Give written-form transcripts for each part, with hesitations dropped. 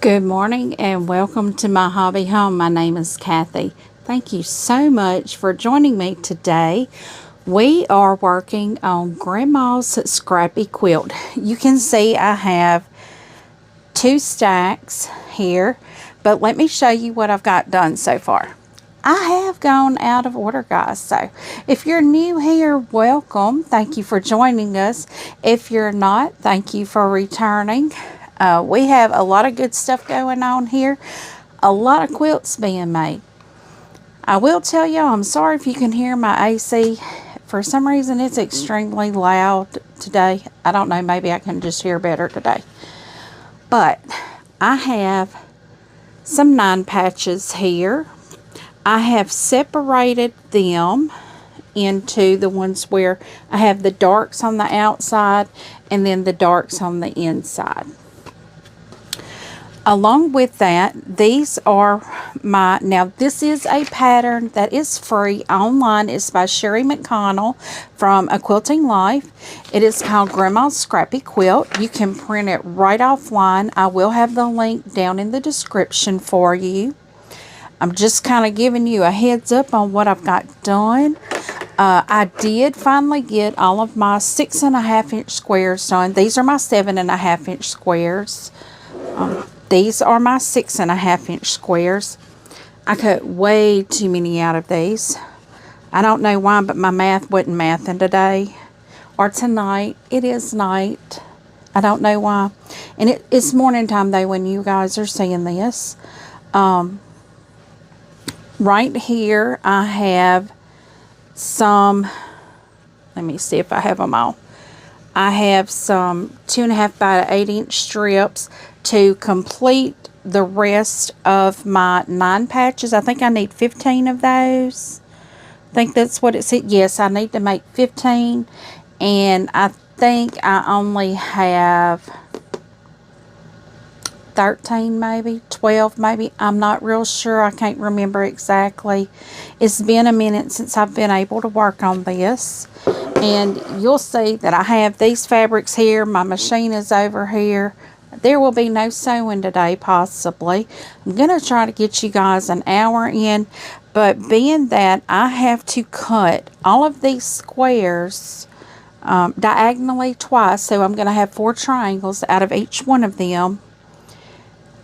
Good morning and welcome to my hobby home. My name is Cathy. Thank you so much for joining me today. We are working on Grandma's scrappy quilt. You can see I have 2 stacks here, but let me show you what I've got done so far. I have gone out of order, guys, so if you're new here, welcome. Thank you for joining us. If you're not, thank you for returning. We have a lot of good stuff going on here. A lot of quilts being made. I will tell you, I'm sorry if you can hear my AC. For some reason, it's extremely loud today. I don't know, maybe I can just hear better today. But I have some 9 patches here. I have separated them into the ones where I have the darks on the outside and then the darks on the inside. Along with that, these are now this is a pattern that is free online. It's by Sherri McConnell from AQuiltingLife. It is called Grandma's Scrappy Quilt. You can print it right offline. I will have the link down in the description for you. I'm just kind of giving you a heads up on what I've got done. I did finally get all of my 6.5 inch squares done. These are my 7.5 inch squares. These are my 6.5 inch squares. I cut way too many out of these. I don't know why, but my math wasn't mathing today or tonight. It is night. I don't know why. And it's morning time though when you guys are seeing this. Right here I have some, let me see if I have them all. I have some 2.5 by 8 inch strips to complete the rest of my 9 patches. I think I need 15 of those. I think that's what it said. Yes, I need to make 15. And I think I only have 13 maybe, 12 maybe. I'm not real sure. I can't remember exactly. It's been a minute since I've been able to work on this. And you'll see that I have these fabrics here. My machine is over here. There will be no sewing today, possibly. I'm going to try to get you guys an hour in. But being that I have to cut all of these squares diagonally twice, so I'm going to have 4 triangles out of each one of them.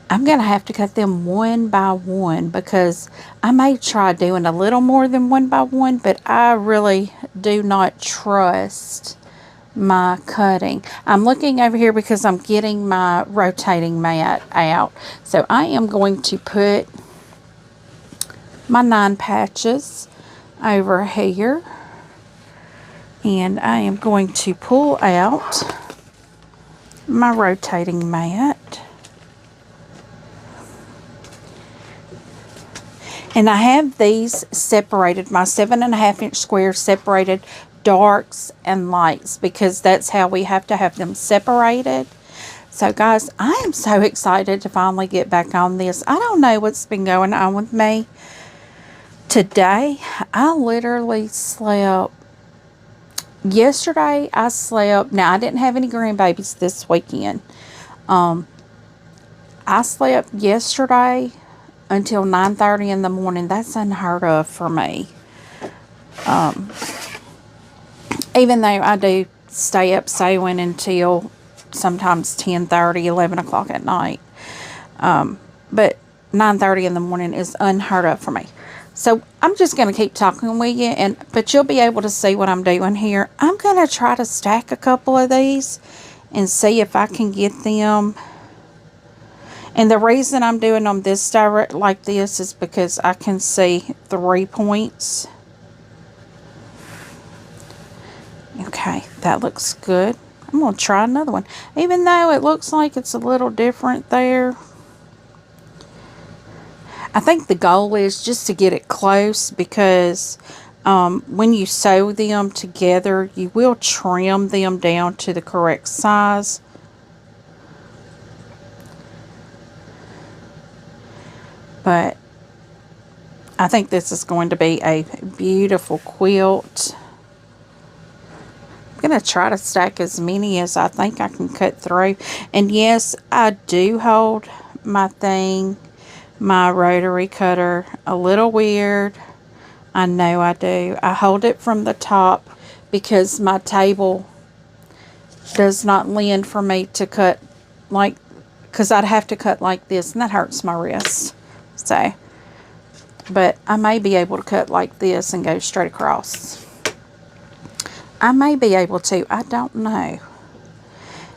I'm going to have to cut them one by one because I may try doing a little more than one by one, but I really do not trust my cutting. I'm looking over here because I'm getting my rotating mat out. So I am going to put my 9 patches over here. And I am going to pull out my rotating mat. And I have these separated, my 7.5 inch squares separated, darks and lights, because that's how we have to have them separated. So guys, I am so excited to finally get back on this. I don't know what's been going on with me today. I literally slept. Yesterday I slept. Now I didn't have any grandbabies this weekend. I slept yesterday until 9:30 in the morning. That's unheard of for me. Even though I do stay up sewing until sometimes 10:30, 11 o'clock at night. But 9:30 in the morning is unheard of for me. So I'm just going to keep talking with you, but you'll be able to see what I'm doing here. I'm going to try to stack a couple of these and see if I can get them. And the reason I'm doing them this direct like this is because I can see 3 points. Okay, that looks good. I'm going to try another one. Even though it looks like it's a little different there. I think the goal is just to get it close because when you sew them together, you will trim them down to the correct size. But I think this is going to be a beautiful quilt. I'm going to try to stack as many as I think I can cut through. And yes, I do hold my thing, my rotary cutter a little weird. I know I do. I hold it from the top because my table does not lend for me to cut like, because I'd have to cut like this and that hurts my wrist. So, but I may be able to cut like this and go straight across. I may be able to. I don't know.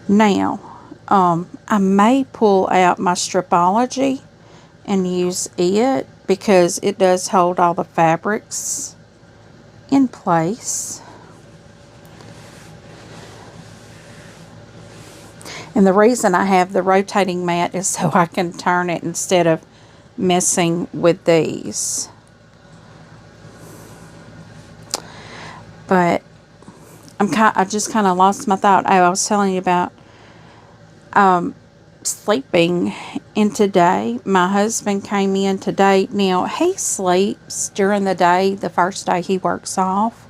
Now, I may pull out my Stripology and use it because it does hold all the fabrics in place. And the reason I have the rotating mat is so I can turn it instead of messing with these. But I just kind of lost my thought. I was telling you about sleeping in today. My husband came in today. Now, he sleeps during the day, the first day he works off.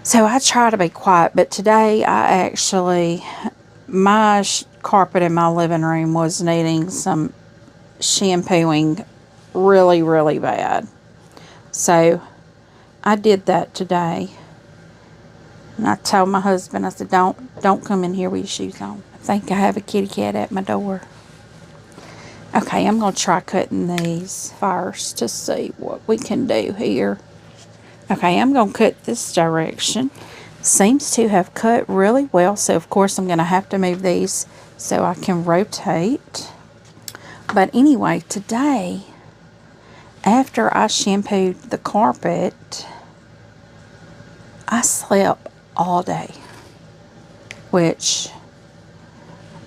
So I try to be quiet. But today, my carpet in my living room was needing some shampooing really, really bad. So I did that today. And I told my husband, I said, don't come in here with your shoes on. I think I have a kitty cat at my door. Okay, I'm going to try cutting these first to see what we can do here. Okay, I'm going to cut this direction. Seems to have cut really well, so of course I'm going to have to move these so I can rotate. But anyway, today, after I shampooed the carpet, I slept all day, which,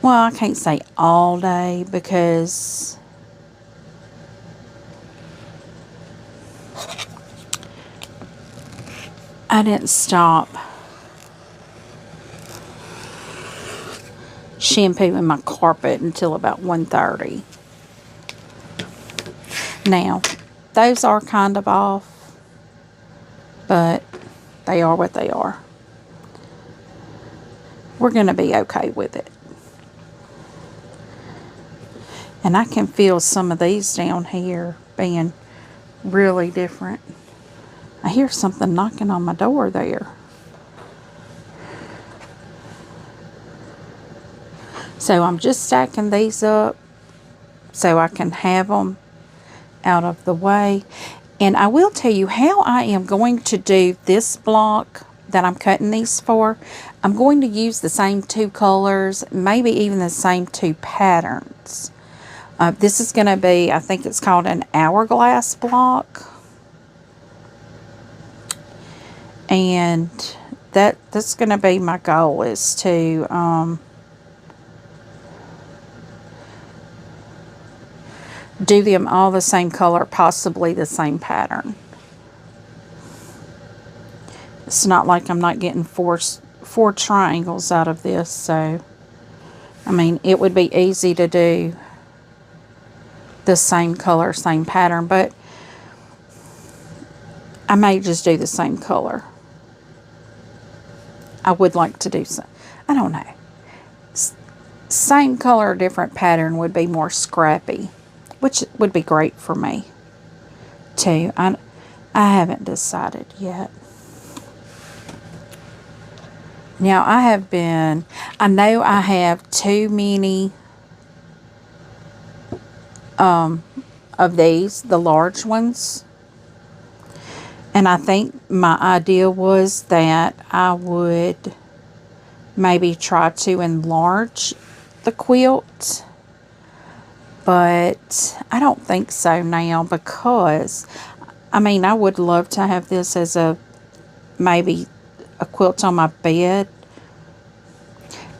well, I can't say all day because I didn't stop shampooing my carpet until about 1:30. Now, those are kind of off, but they are what they are. We're going to be okay with it. And I can feel some of these down here being really different. I hear something knocking on my door there. So I'm just stacking these up so I can have them out of the way. And I will tell you how I am going to do this block that I'm cutting these for. I'm going to use the same two colors, maybe even the same two patterns. This is going to be, I think it's called an hourglass block. And that's going to be my goal, is to do them all the same color, possibly the same pattern. It's not like I'm not getting four triangles out of this, so I mean, it would be easy to do the same color, same pattern, but I may just do the same color. I would like to do some, I don't know. Same color, different pattern would be more scrappy, which would be great for me too. I haven't decided yet. Now I know I have too many of these, the large ones. And I think my idea was that I would maybe try to enlarge the quilt. But I don't think so now, because, I mean, I would love to have this as maybe a quilt on my bed.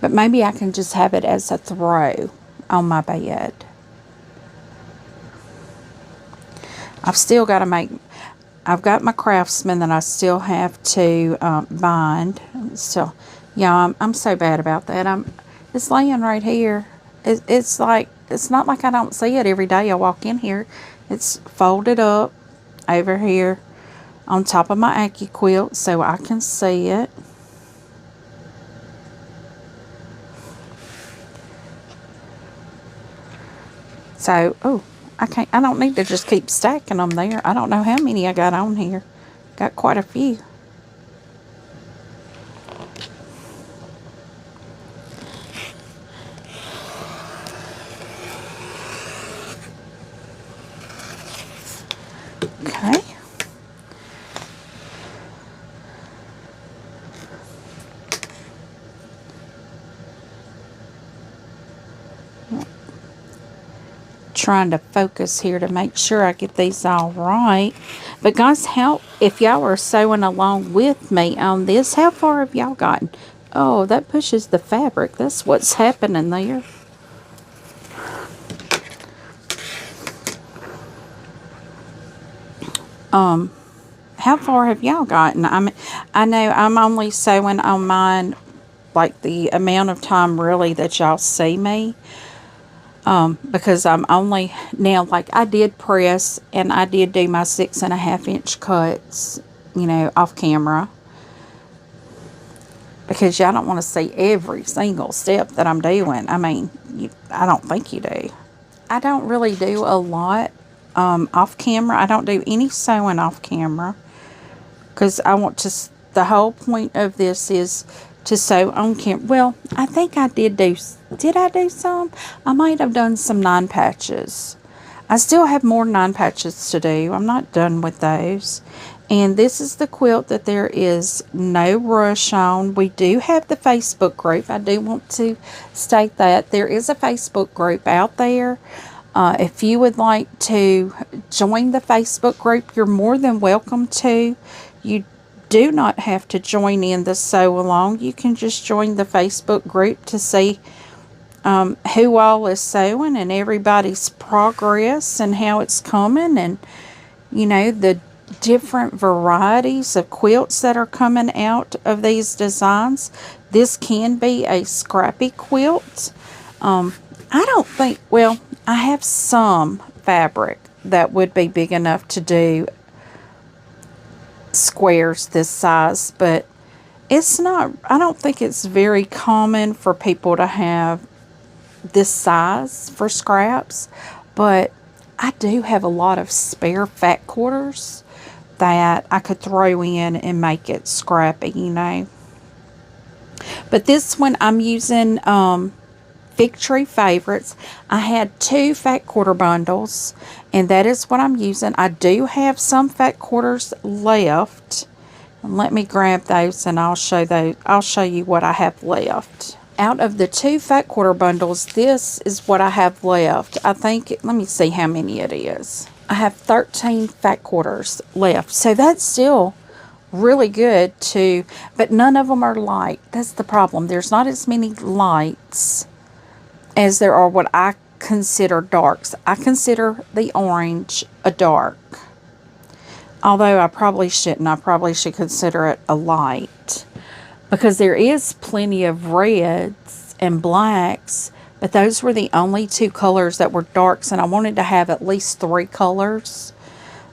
But maybe I can just have it as a throw on my bed. I've got my Craftsman that I still have to bind. So, yeah, I'm so bad about that. It's laying right here. It's not like I don't see it every day I walk in here. It's folded up over here on top of my AQuilt so I can see it. So, oh, I don't need to just keep stacking them there. I don't know how many I got on here. Got quite a few. Okay. Trying to focus here to make sure I get these all right. But guys, if y'all are sewing along with me on this, how far have y'all gotten? Oh, that pushes the fabric. That's what's happening there. How far have y'all gotten? I know I'm only sewing on mine like the amount of time really that y'all see me. Because I'm only now, like, I did press and I did do my 6.5 inch cuts, you know, off camera, because y'all don't want to see every single step that I'm doing. I mean, I don't think you do. I don't really do a lot off camera. I don't do any sewing off camera because I want to, the whole point of this is to sew on camera. Well, I think I did I do some? I might have done some 9 patches. I still have more 9 patches to do. I'm not done with those. And this is the quilt that there is no rush on. We do have the Facebook group. I do want to state that there is a Facebook group out there. If you would like to join the Facebook group, you're more than welcome to. You do not have to join in the sew along. You can just join the Facebook group to see who all is sewing and everybody's progress and how it's coming, and you know, the different varieties of quilts that are coming out of these designs. This can be a scrappy quilt. I don't think, well, I have some fabric that would be big enough to do squares this size, but it's not, I don't think it's very common for people to have this size for scraps. But I do have a lot of spare fat quarters that I could throw in and make it scrappy, you know. But this one I'm using Fig Tree Favorites. I had 2 fat quarter bundles, and that is what I'm using. I do have some fat quarters left. And let me grab those and I'll show you what I have left. Out of the 2 fat quarter bundles, this is what I have left. I think, let me see how many it is. I have 13 fat quarters left. So that's still really good too, but none of them are light. That's the problem. There's not as many lights as there are what I consider darks. I consider the orange a dark. Although I probably shouldn't. I probably should consider it a light. Because there is plenty of reds and blacks. But those were the only 2 colors that were darks. And I wanted to have at least 3 colors.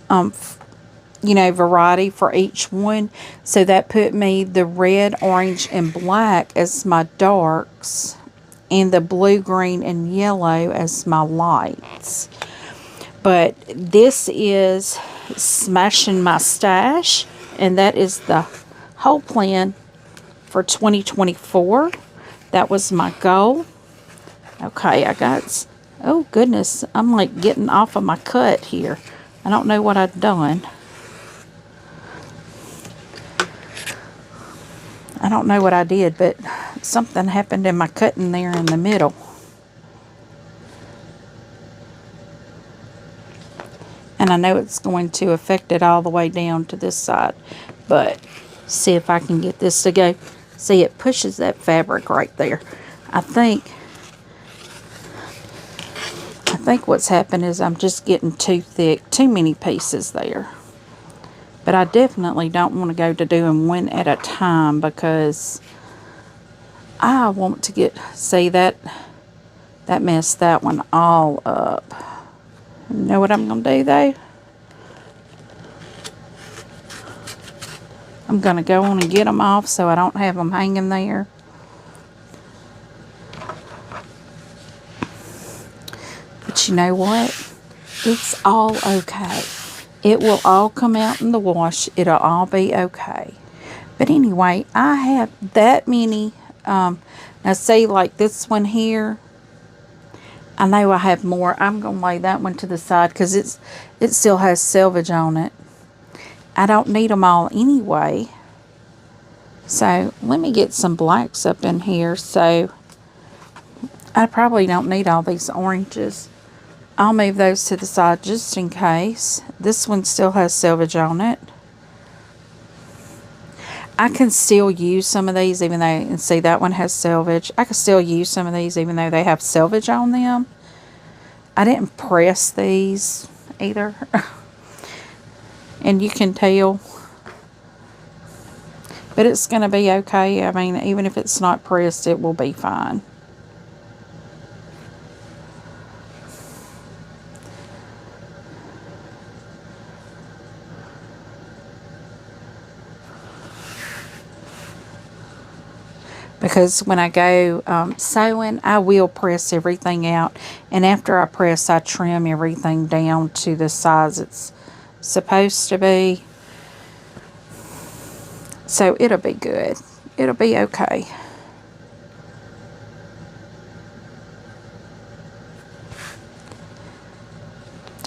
You know, variety for each one. So that put me the red, orange, and black as my darks. And the blue, green, and yellow as my lights. But this is smashing my stash, and that is the whole plan for 2024. That was my goal. Okay, I got, oh goodness, I'm like getting off of my cut here. I don't know what I've done. I don't know what I did, but something happened in my cutting there in the middle. And I know it's going to affect it all the way down to this side. But see if I can get this to go. See, it pushes that fabric right there. I think what's happened is I'm just getting too thick. Too many pieces there. But I definitely don't want to go to doing one at a time, because I want to get, see that messed that one all up. You know what I'm going to do though? I'm going to go on and get them off so I don't have them hanging there. But you know what? It's all okay. It will all come out in the wash. It'll all be okay. But anyway, I have that many. Now see, like this one here. I know I have more. I'm going to lay that one to the side because it still has selvage on it. I don't need them all anyway. So let me get some blacks up in here. So I probably don't need all these oranges. I'll move those to the side just in case. This one still has selvage on it. I can still use some of these even though, and see that one has selvage. I can still use some of these even though they have selvage on them. I didn't press these either. And you can tell. But it's going to be okay. I mean, even if it's not pressed, it will be fine. Because when I go sewing, I will press everything out. And after I press, I trim everything down to the size it's supposed to be. So it'll be good. It'll be okay.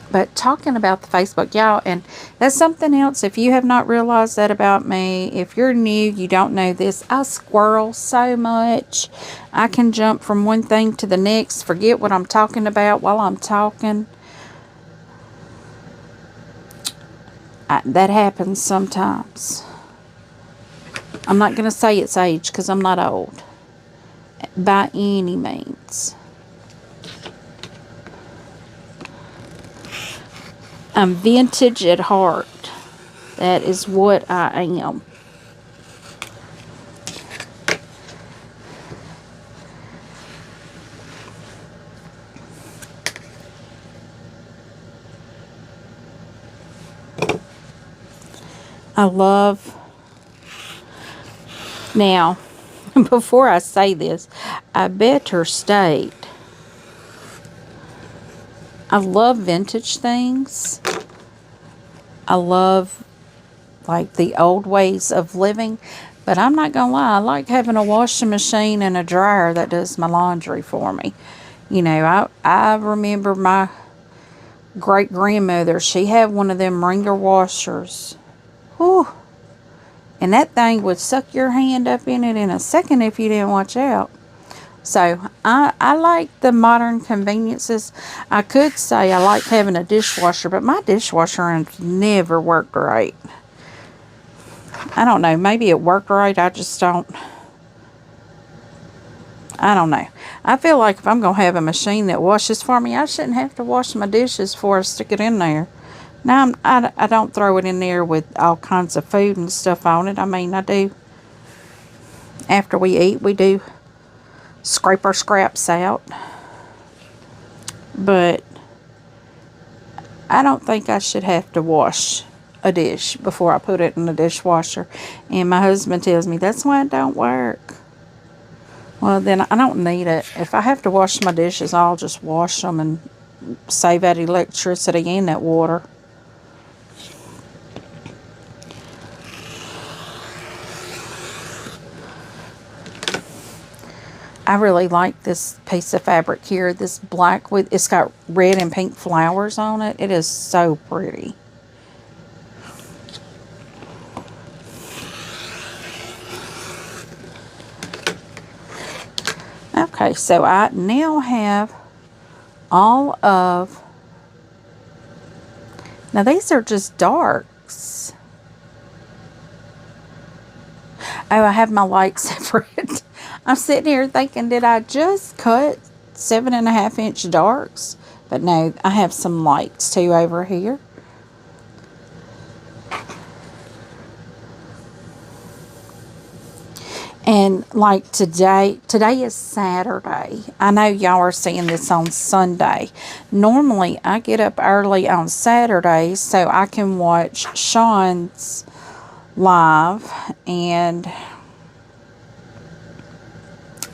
But talking about the Facebook, y'all, and that's something else. If you have not realized that about me, if you're new, you don't know this, I squirrel so much. I can jump from one thing to the next, forget what I'm talking about while I'm talking. That happens sometimes. I'm not going to say it's age because I'm not old by any means. I'm vintage at heart. That is what I am. I love... Now, before I say this, I better state, I love vintage things. I love, like, the old ways of living. But I'm not going to lie, I like having a washing machine and a dryer that does my laundry for me. You know, I remember my great-grandmother, she had one of them wringer washers. Whew. And that thing would suck your hand up in it in a second if you didn't watch out. So, I like the modern conveniences. I could say I like having a dishwasher, but my dishwasher has never worked right. I don't know. Maybe it worked right. I just don't. I don't know. I feel like if I'm going to have a machine that washes for me, I shouldn't have to wash my dishes before I stick it in there. Now, I don't throw it in there with all kinds of food and stuff on it. I mean, I do. After we eat, we do scrape our scraps out. But I don't think I should have to wash a dish before I put it in the dishwasher. And my husband tells me, that's why it don't work. Well, then I don't need it. If I have to wash my dishes, I'll just wash them and save that electricity and that water. I really like this piece of fabric here. This black with, it's got red and pink flowers on it. It is so pretty. Okay, so I now have all of, now these are just darks. Oh, I have my light separate. I'm sitting here thinking, did I just cut 7.5 inch darks? But no, I have some lights too over here. And like today is Saturday. I know y'all are seeing this on Sunday. Normally, I get up early on Saturdays so I can watch Sean's live. And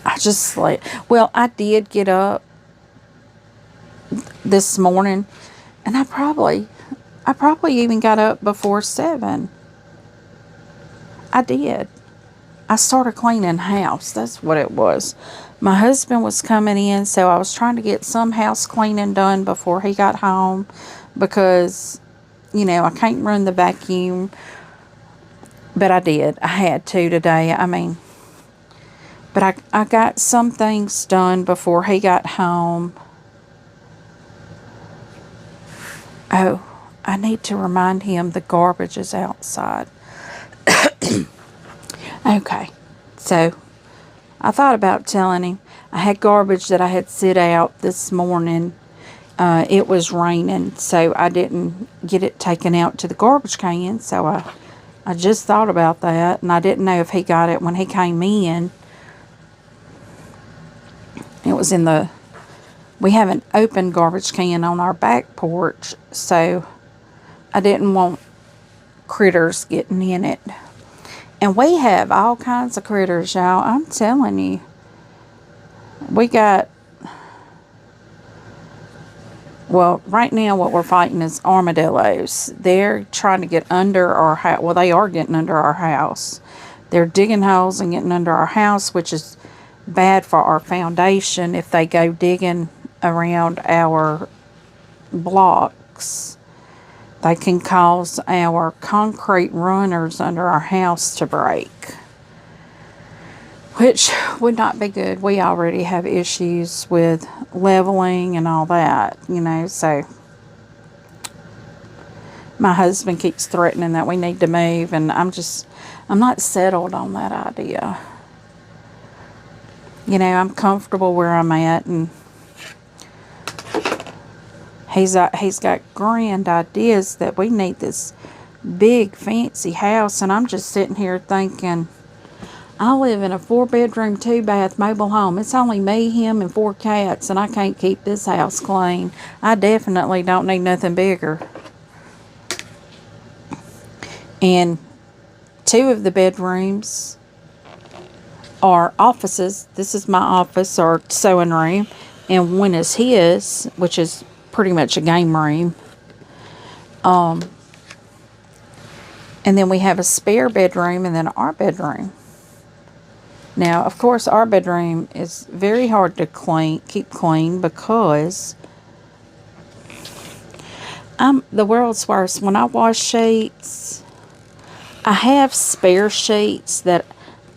I just slept. Well, I did get up this morning, and I probably even got up before 7. I did. I started cleaning house. That's what it was. My husband was coming in, so I was trying to get some house cleaning done before he got home, because, you know, I can't run the vacuum, but I did. I had to today. I mean, but I got some things done before he got home. Oh, I need to remind him the garbage is outside. Okay, so I thought about telling him I had garbage that I had sit out this morning. It was raining, so I didn't get it taken out to the garbage can. So I just thought about that, and I didn't know if he got it when he came in. It was in the... We have an open garbage can on our back porch, so I didn't want critters getting in it. And we have all kinds of critters, y'all. I'm telling you. We got... Well, right now what we're fighting is armadillos. They're trying to get under our house. Well, they are getting under our house. They're digging holes and getting under our house, which is bad for our foundation if they go digging around our blocks. They can cause our concrete runners under our house to break, which would not be good. We already have issues with leveling and all that, you know, so my husband keeps threatening that we need to move, and I'm not settled on that idea. You know, I'm comfortable where I'm at, and he's got grand ideas that we need this big fancy house, and I'm just sitting here thinking, I live in a 4-bedroom, 2-bath mobile home. It's only me, him, and 4 cats, and I can't keep this house clean. I definitely don't need nothing bigger. And 2 of the bedrooms are offices. This is my office or sewing room, and one is his, which is pretty much a game room. And then we have a spare bedroom, and then our bedroom. Now, of course, our bedroom is very hard to keep clean, because I'm the world's worst. When I wash sheets, I have spare sheets that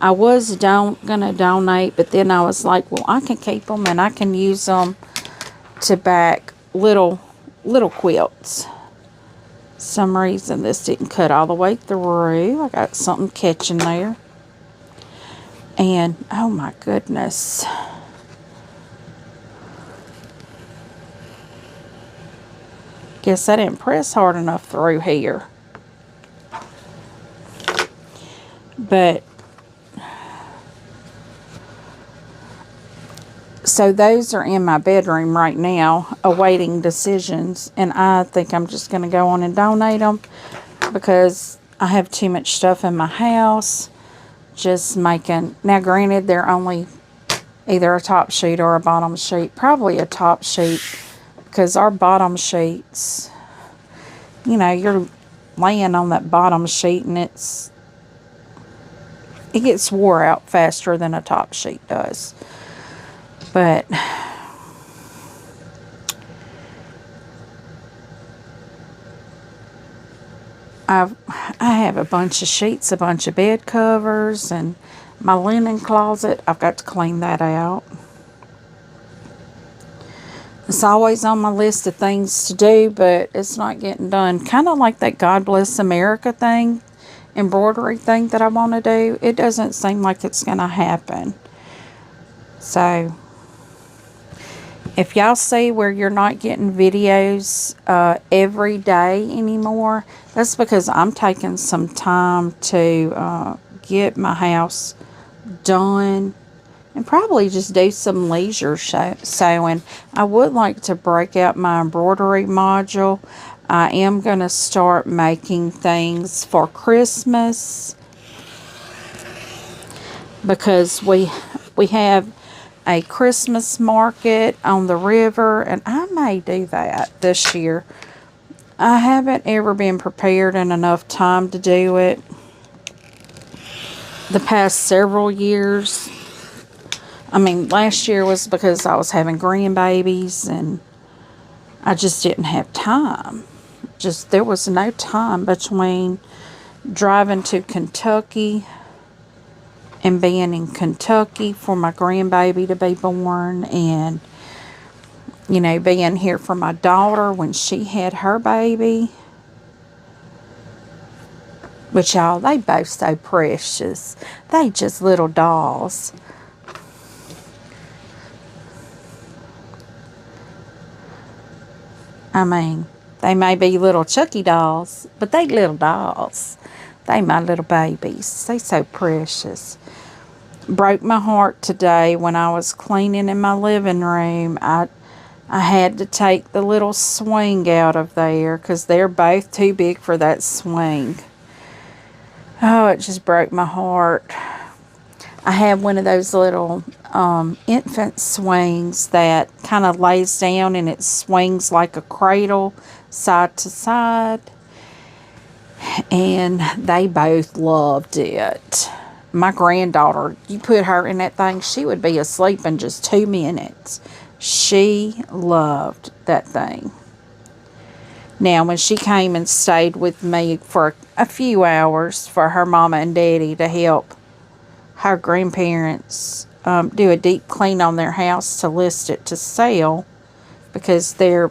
I was gonna donate, but then I was like, well, I can keep them, and I can use them to back little quilts. Some reason this didn't cut all the way through. I got something catching there. And, oh my goodness. Guess I didn't press hard enough through here. But, so those are in my bedroom right now, awaiting decisions. And I think I'm just going to go on and donate them, because I have too much stuff in my house. Just making... Now, granted, they're only either a top sheet or a bottom sheet. Probably a top sheet, because our bottom sheets, you know, you're laying on that bottom sheet, and it gets wore out faster than a top sheet does. But I have a bunch of sheets, a bunch of bed covers, and my linen closet. I've got to clean that out. It's always on my list of things to do, but it's not getting done. Kind of like that God Bless America thing, embroidery thing that I want to do. It doesn't seem like it's going to happen. So, if y'all see where you're not getting videos every day anymore, that's because I'm taking some time to get my house done and probably just do some leisure sewing. I would like to break out my embroidery module. I am going to start making things for Christmas, because we have a Christmas market on the river, and I may do that this year. I haven't ever been prepared in enough time to do it the past several years. I mean, last year was because I was having grandbabies and I just didn't have time. There was no time between driving to Kentucky and being in Kentucky for my grandbaby to be born, and, you know, being here for my daughter when she had her baby. But y'all, they both so precious. They just little dolls. I mean, they may be little Chucky dolls, but they little dolls. They my little babies. They so precious. Broke my heart today when I was cleaning in my living room. I had to take the little swing out of there because they're both too big for that swing. Oh, it just broke my heart. I have one of those little infant swings that kind of lays down and it swings like a cradle side to side. And they both loved it. My granddaughter, you put her in that thing, she would be asleep in just 2 minutes. She loved that thing. Now, when she came and stayed with me for a few hours for her mama and daddy to help her grandparents do a deep clean on their house to list it to sell because they're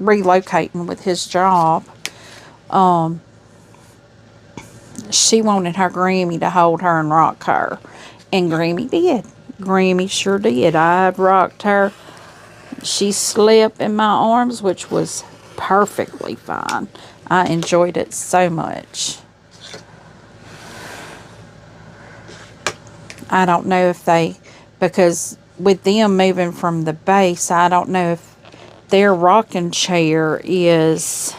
relocating with his job, she wanted her Grammy to hold her and rock her. And Grammy did. Grammy sure did. I rocked her. She slept in my arms, which was perfectly fine. I enjoyed it so much. I don't know if because with them moving from the base, I don't know if their rocking chair is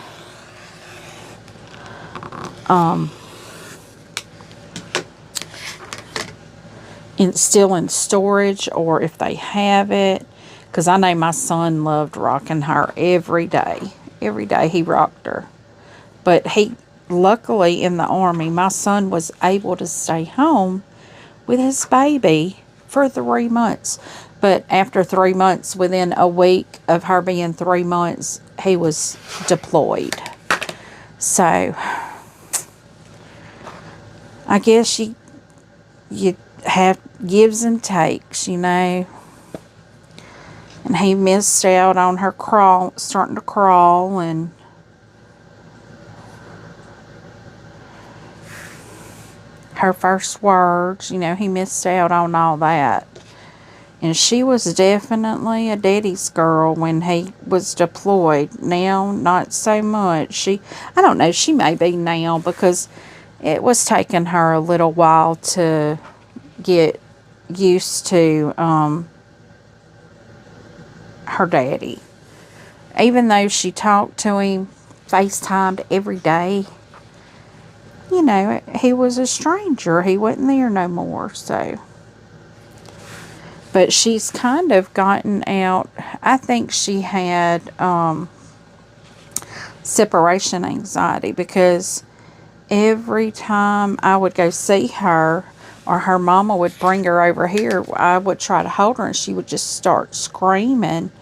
still in storage, or if they have it, because I know my son loved rocking her every day. Every day he rocked her. But luckily in the Army, my son was able to stay home with his baby for 3 months. But after 3 months, within a week of her being 3 months, he was deployed. So I guess you have gives and takes, you know. And he missed out on her starting to crawl, and her first words, you know, he missed out on all that. And she was definitely a daddy's girl when he was deployed. Now, not so much. I don't know, she may be now, because it was taking her a little while to get used to her daddy. Even though she talked to him, FaceTimed every day, you know, he was a stranger. He wasn't there no more, so. But she's kind of gotten out. I think she had separation anxiety, because every time I would go see her, or her mama would bring her over here, I would try to hold her and she would just start screaming.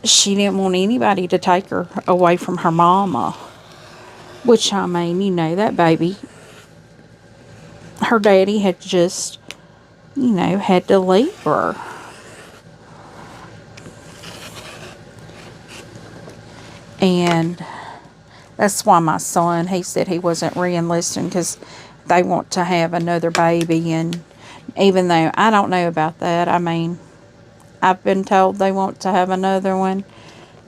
She didn't want anybody to take her away from her mama. Which, I mean, you know, that baby, her daddy had just, you know, had to leave her. And that's why my son, he said he wasn't re-enlisting, because they want to have another baby. And even though I don't know about that, I mean, I've been told they want to have another one.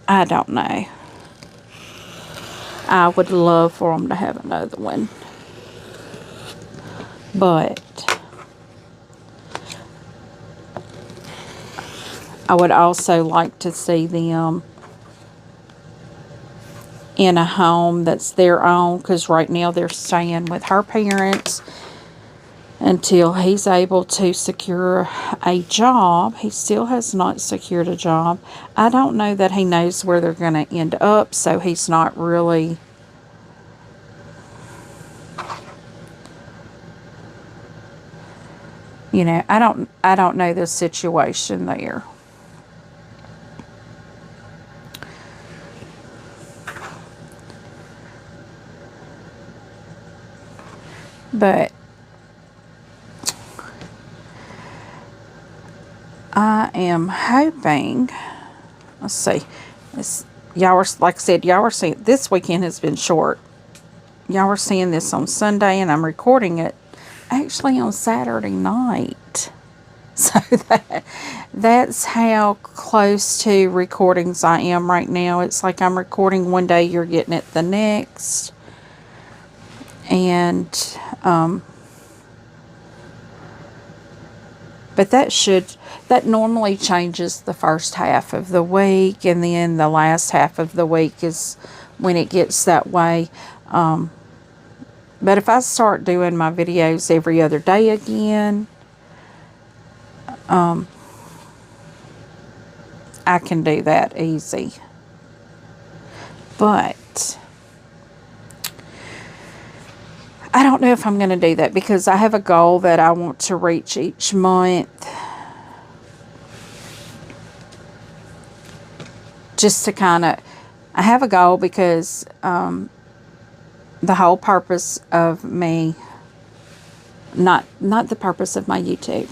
I don't know. I would love for them to have another one. But I would also like to see them in a home that's their own, because right now they're staying with her parents until he's able to secure a job. He still has not secured a job. I don't know that he knows where they're going to end up, so he's not really... You know, I don't know the situation there. But I am hoping, let's see, y'all are, like I said, y'all are seeing, this weekend has been short. Y'all are seeing this on Sunday, and I'm recording it actually on Saturday night. So that's how close to recordings I am right now. It's like I'm recording one day, you're getting it the next. And but that normally changes the first half of the week, and then the last half of the week is when it gets that way. But if I start doing my videos every other day again, I can do that easy. But I don't know if I'm going to do that, because I have a goal that I want to reach each month. Just to kind of, I have a goal because the whole purpose of me, not the purpose of my YouTube.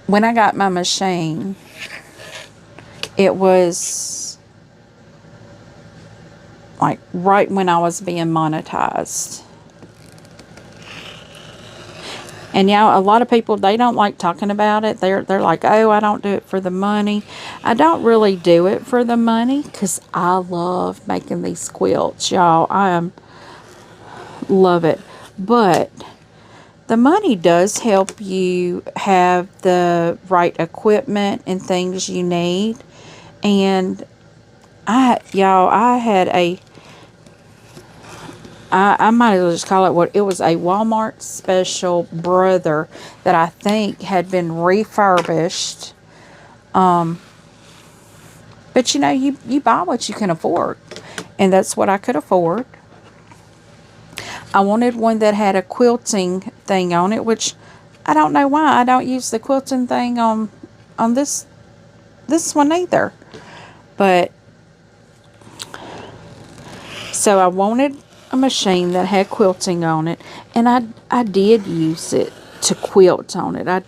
When I got my machine, it was like right when I was being monetized. And yeah, a lot of people, they don't like talking about it. They're like, oh, I don't do it for the money. I don't really do it for the money, because I love making these quilts, y'all. Love it. But the money does help you have the right equipment and things you need. And I had a, I might as well just call it what it was, a Walmart special brother that I think had been refurbished. But you know, you buy what you can afford, and that's what I could afford. I wanted one that had a quilting thing on it, which I don't know why I don't use the quilting thing on this one either. But so I wanted a machine that had quilting on it, and I did use it to quilt on it.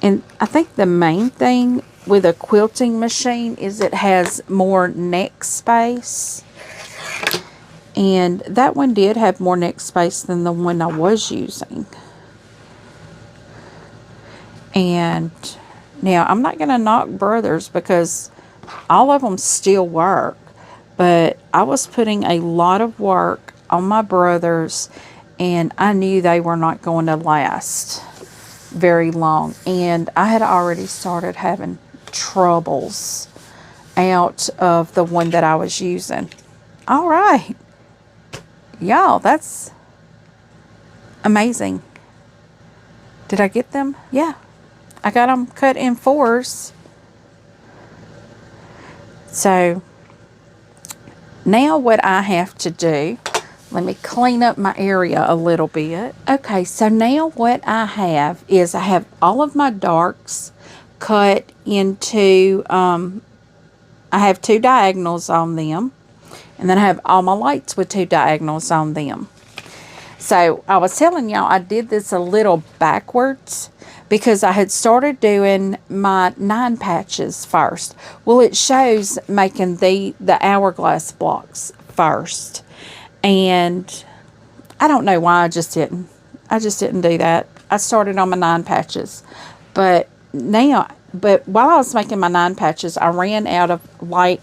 And I think the main thing with a quilting machine is it has more neck space. And that one did have more neck space than the one I was using. And now I'm not going to knock Brothers, because all of them still work. But I was putting a lot of work on my Brothers, and I knew they were not going to last very long. And I had already started having troubles out of the one that I was using. All right. Y'all, that's amazing. Did I get them? Yeah. I got them cut in 4s. So now what I have to do, let me clean up my area a little bit. Okay, so now what I have is I have all of my darks cut into, I have 2 diagonals on them. And then I have all my lights with 2 diagonals on them. So I was telling y'all I did this a little backwards, because I had started doing my 9 patches first. Well, it shows making the hourglass blocks first. And I don't know why I just didn't do that. I started on my 9 patches. But while I was making my 9 patches, I ran out of light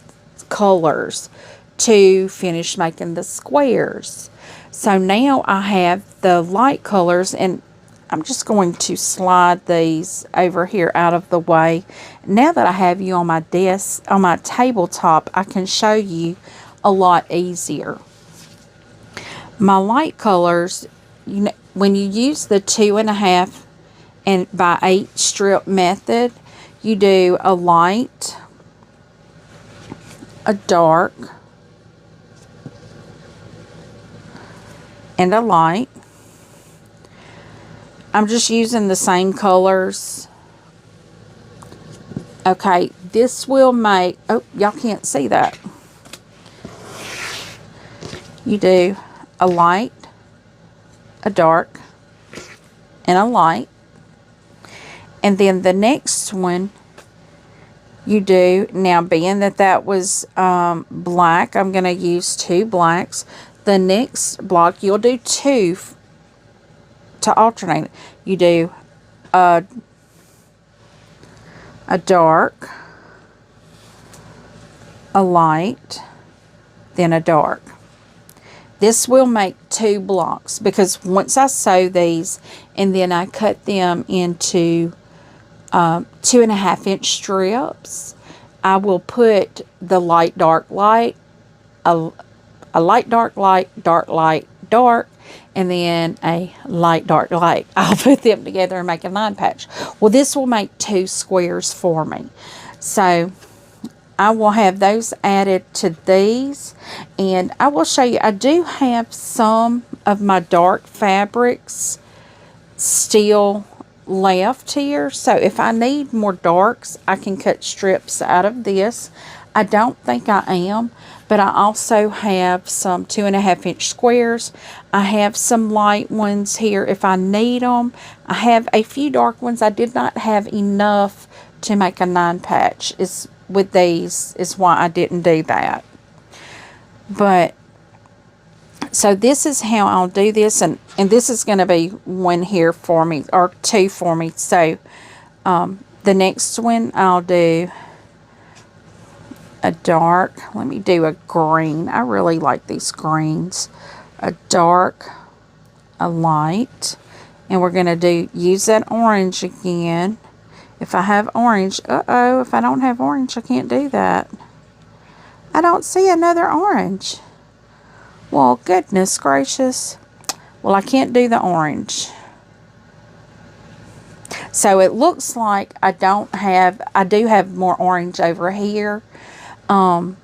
colors to finish making the squares. So now I have the light colors, and I'm just going to slide these over here out of the way. Now that I have you on my desk, on my tabletop, I can show you a lot easier. My light colors, you know, when you use the 2.5 and by 8 strip method, you do a light, a dark, and a light. I'm just using the same colors. Okay, this will make, oh, y'all can't see that. You do a light, a dark, and a light. And then the next one you do, now being that that was black, I'm going to use 2 blacks. The next block, you'll do 2 to alternate. You do a dark, a light, then a dark. This will make 2 blocks because once I sew these and then I cut them into 2.5 inch strips, I will put the light, dark, light, a light, dark, light, dark, and then a light, dark, light. I'll put them together and make a 9 patch. Well, this will make 2 squares for me. So I will have those added to these, and I will show you, I do have some of my dark fabrics still left here, so if I need more darks, I can cut strips out of this. I don't think I am, but I also have some 2.5 inch squares. I have some light ones here if I need them. I have a few dark ones. I did not have enough to make a 9 patch. With these is why I didn't do that. But so this is how I'll do this, and this is going to be 1 here for me, or 2 for me. So the next one I'll do a dark. Let me do a green. I really like these greens. A dark, a light, and we're going to use that orange again. If I have orange, if I don't have orange, I can't do that. I don't see another orange. Well, goodness gracious. Well, I can't do the orange. So it looks like I do have more orange over here. But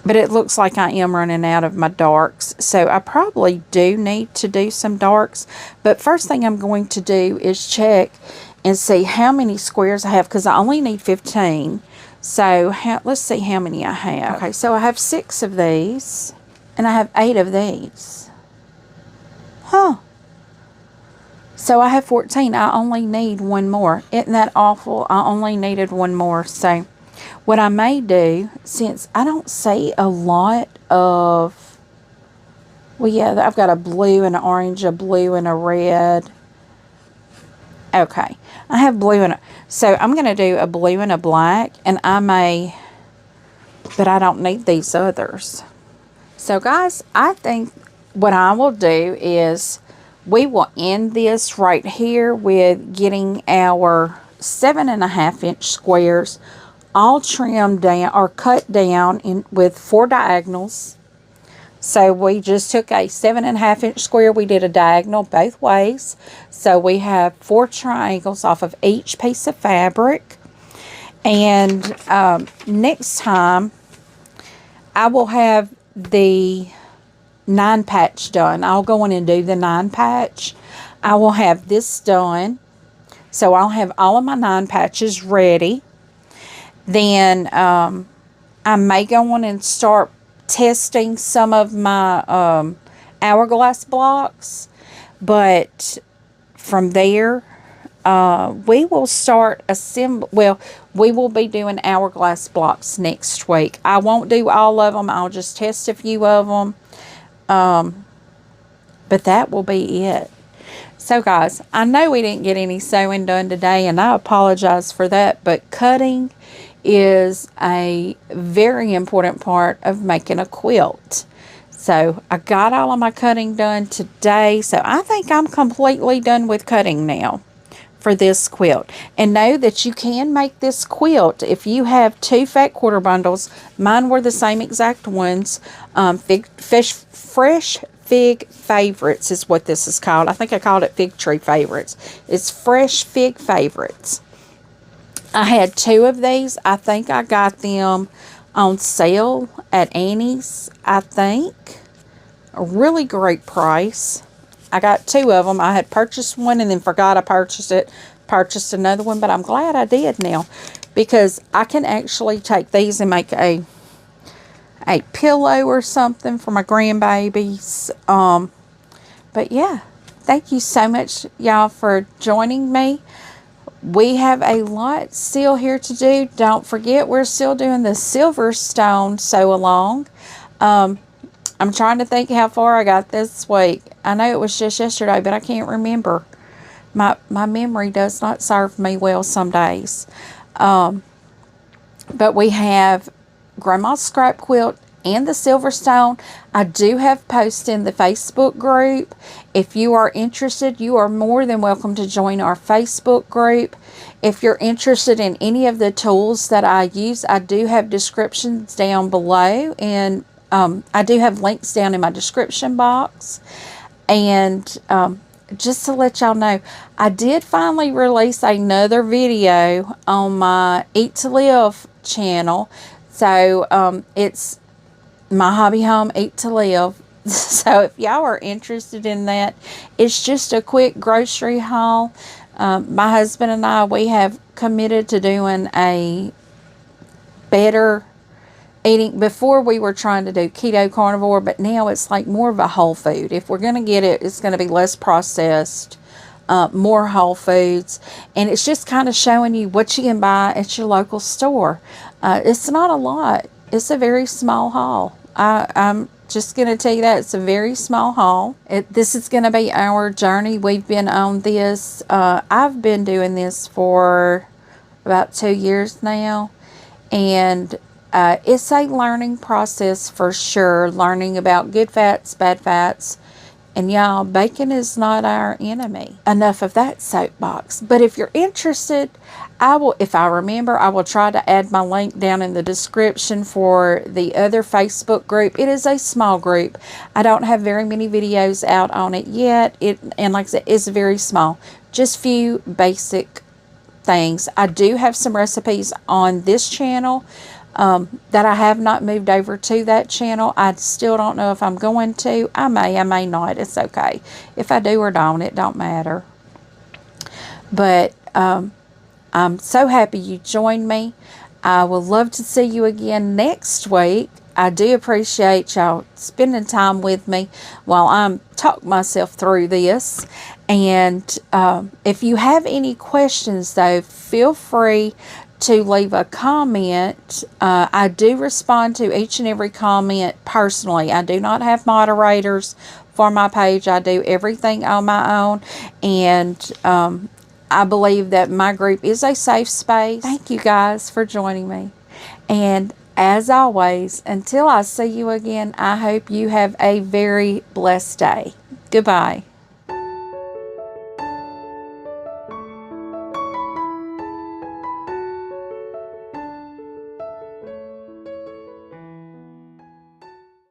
it looks like I am running out of my darks. So I probably do need to do some darks. But first thing I'm going to do is check and see how many squares I have, because I only need 15. So let's see how many I have. Okay, so I have 6 of these, and I have 8 of these. Huh. So I have 14. I only need 1 more. Isn't that awful? I only needed 1 more. So what I may do, since I don't see a lot of, well, yeah, I've got a blue and an orange, a blue and a red. Okay, I have blue and so I'm going to do a blue and a black, and I may, but I don't need these others. So guys, I think what I will do is we will end this right here with getting our 7.5 inch squares all trimmed down or cut down with 4 diagonals. So we just took a 7.5 inch square. We did a diagonal both ways. So we have 4 triangles off of each piece of fabric. And next time, I will have the 9 patch done. I'll go in and do the 9 patch. I will have this done. So I'll have all of my 9 patches ready. Then I may go on and start testing some of my hourglass blocks, but from there we will start we will be doing hourglass blocks next week. I won't do all of them. I'll just test a few of them, but that will be it. So guys, I know we didn't get any sewing done today, and I apologize for that, but cutting is a very important part of making a quilt. So I got all of my cutting done today, so I think I'm completely done with cutting now for this quilt. And know that you can make this quilt if you have 2 fat quarter bundles. Mine were the same exact ones. Fresh Fig Favorites is what this is called. I think I called it Fig Tree Favorites. It's Fresh Fig Favorites. I had 2 of these. I think I got them on sale at Annie's, I think. A really great price. I got 2 of them. I had purchased one and then forgot I purchased another one, but I'm glad I did now, because I can actually take these and make a pillow or something for my grandbabies. But yeah, thank you so much, y'all, for joining me. We have a lot still here to do. Don't forget, we're still doing the Silverstone sew along. I'm trying to think how far I got this week. I know it was just yesterday, but I can't remember. My memory does not serve me well some days. But we have Grandma's Scrap Quilt and the Silverstone. I do have posts in the Facebook group. If you are interested, you are more than welcome to join our Facebook group. If you're interested in any of the tools that I use, I do have descriptions down below, and I do have links down in my description box. And just to let y'all know, I did finally release another video on my Eat to Live channel. So it's My Hobby Home Eat to Live. So if y'all are interested in that, it's just a quick grocery haul. My husband and I, we have committed to doing a better eating. Before we were trying to do keto carnivore, but now it's like more of a whole food. If we're going to get it, it's going to be less processed, more whole foods, and it's just kind of showing you what you can buy at your local store. It's not a lot. It's a very small haul. I'm just going to tell you that it's a very small haul. This is going to be our journey. We've been on this. I've been doing this for about 2 years now, and it's a learning process for sure. Learning about good fats, bad fats. And y'all, bacon is not our enemy. Enough of that soapbox. But if you're interested, if I remember, I will try to add my link down in the description for the other Facebook group. It is a small group. I don't have very many videos out on it yet. And like I said, it's very small. Just few basic things. I do have some recipes on this channel that I have not moved over to that channel. I still don't know if I'm going to. I may not. It's okay. If I do or don't, it don't matter. But I'm so happy you joined me. I would love to see you again next week. I do appreciate y'all spending time with me while I'm talking myself through this. And if you have any questions, though, feel free to leave a comment. I do respond to each and every comment personally. I do not have moderators for my page. I do everything on my own. And I believe that my group is a safe space. Thank you guys for joining me. And as always, until I see you again, I hope you have a very blessed day. Goodbye.